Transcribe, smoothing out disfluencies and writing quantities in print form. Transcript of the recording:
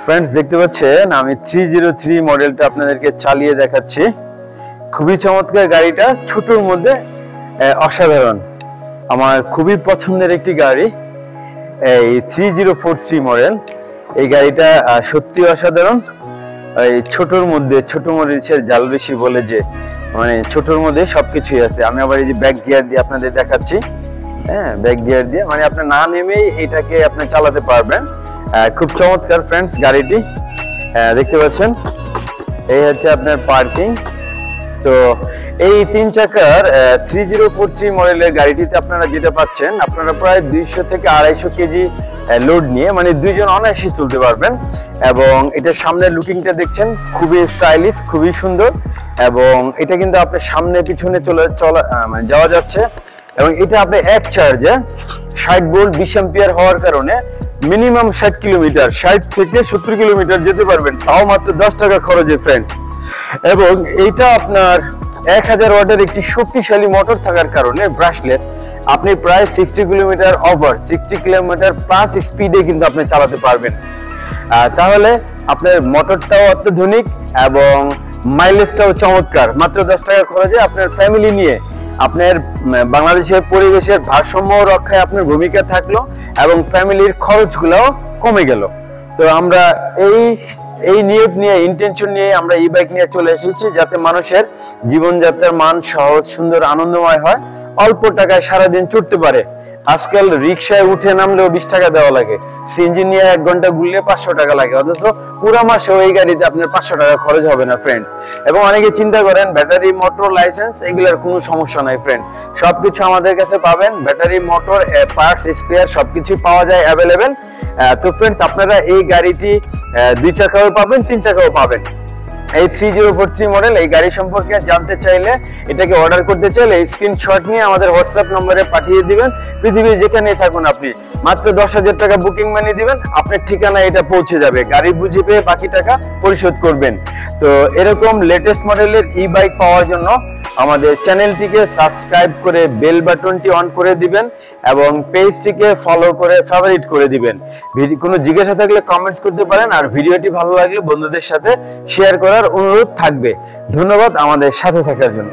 Friends देखते पाচ্ছেন আমি 303 মডেলটা আপনাদেরকে চালিয়ে দেখাচ্ছি। খুবই চমৎকার গাড়িটা, ছোটর মধ্যে অসাধারণ। আমার খুবই পছন্দের একটি গাড়ি এই 3043 মডেল। এই গাড়িটা সত্যি অসাধারণ। এই ছোটর মধ্যে ছোট মরিচের জাল বেশি বলে যে মানে ছোটর মধ্যে সবকিছুই আছে। আমি আবার এই যে ব্যাক গিয়ার দিয়ে আপনাদের দেখাচ্ছি। হ্যাঁ, ব্যাক গিয়ার দিয়ে মানে আপনি না নেমেই এটাকে আপনি চালাতে পারবেন। খুব চমৎকার ফ্রেন্ডস গাড়িটি দেখতে পাচ্ছেন। এই হচ্ছে আপনার পার্কিং। তো এই 3 চাকার 3043 মডেলের গাড়িটিতে আপনারা যেটা পাচ্ছেন, আপনারা প্রায় 200 থেকে 250 কেজি লোড নিয়ে মানে দুইজন অনায়াসে চলতে পারবেন। এবং এটার সামনের লুকিংটা দেখছেন, খুবই স্টাইলিশ, খুবই সুন্দর। এবং এটা কিন্তু আপনার সামনে পিছনে মানে যাওয়া যাচ্ছে। এবং এটা আপনি এক চার্জে 60 ভোল্ট 20 অ্যাম্পিয়ার হওয়ার কারণে মিনিমাম 60 কিলোমিটার 60 থেকে 70 কিলোমিটার যেতে পারবেন, তাও মাত্র 10 টাকা খরচে ফ্রেন্ড। এবং এইটা আপনার 1000 ওয়াটের একটি শক্তিশালী মোটর থাকার কারণে ব্রাশলেস আপনি প্রায় 60 কিলোমিটার ওভার 60 কিলোমিটার প্লাস স্পিডে কিন্তু আপনি চালাতে পারবেন। তাহলে আপনার মোটরটাও অত্যাধুনিক এবং মাইলেজটাও চমৎকার। মাত্র 10 টাকা খরচে আপনার ফ্যামিলি নিয়ে আপনার বাংলাদেশের পরিবেশের ভারসাম্য রক্ষায় আপনার ভূমিকা থাকলো এবং ফ্যামিলির খরচগুলোও কমে গেল। তো আমরা এই নিয়ত নিয়ে, ইন্টেনশন নিয়ে আমরা এই বাইক নিয়ে চলে এসেছি, যাতে মানুষের জীবনযাত্রার মান সহজ, সুন্দর, আনন্দময় হয়, অল্প টাকায় সারাদিন চড়তে পারে। আজকাল রিক্সায় উঠে নামলেও 20 টাকা দেওয়া লাগে, সিএনজি নিয়ে 1 ঘন্টা ঘুরলে 500 টাকা লাগে, অথচ পুরো মাসেও এই গাড়িতে আপনার 500 টাকা খরচ হবে না ফ্রেন্ড। এবং অনেকে চিন্তা করেন ব্যাটারি, মোটর, লাইসেন্স এগুলোর কোনো সমস্যা নাই ফ্রেন্ড, সবকিছু আমাদের কাছে পাবেন। ব্যাটারি, মোটর, পার্টস, স্পেয়ার সবকিছু পাওয়া যায় অ্যাভেলেবেল। তো ফ্রেন্ডস, আপনারা এই গাড়িটি 2 চাকাও পাবেন, 3 চাকাও পাবেন। এই 3043 মডেল এই গাড়ি সম্পর্কে জানতে চাইলে, এটাকে অর্ডার করতে চাইলে স্ক্রিনশট নিয়ে আমাদের হোয়াটসঅ্যাপ নম্বরে পাঠিয়ে দিবেন। পৃথিবীর যেখানেই থাকুন আপনি মাত্র 10,000 টাকা বুকিং মানি দিবেন, আপনার ঠিকানা এটা পৌঁছে যাবে। গাড়ি বুঝে পেয়ে বাকি টাকা পরিশোধ করবেন। তো এরকম লেটেস্ট মডেলের ই বাইক পাওয়ার জন্য আমাদের চ্যানেলটিকে সাবস্ক্রাইব করে বেল বাটনটি অন করে দিবেন এবং পেজটিকে ফলো করে ফেভারিট করে দিবেন। কোনো জিজ্ঞাসা থাকলে কমেন্টস করতে পারেন। আর ভিডিওটি ভালো লাগলে বন্ধুদের সাথে শেয়ার করার অনুরোধ থাকবে। ধন্যবাদ আমাদের সাথে থাকার জন্য।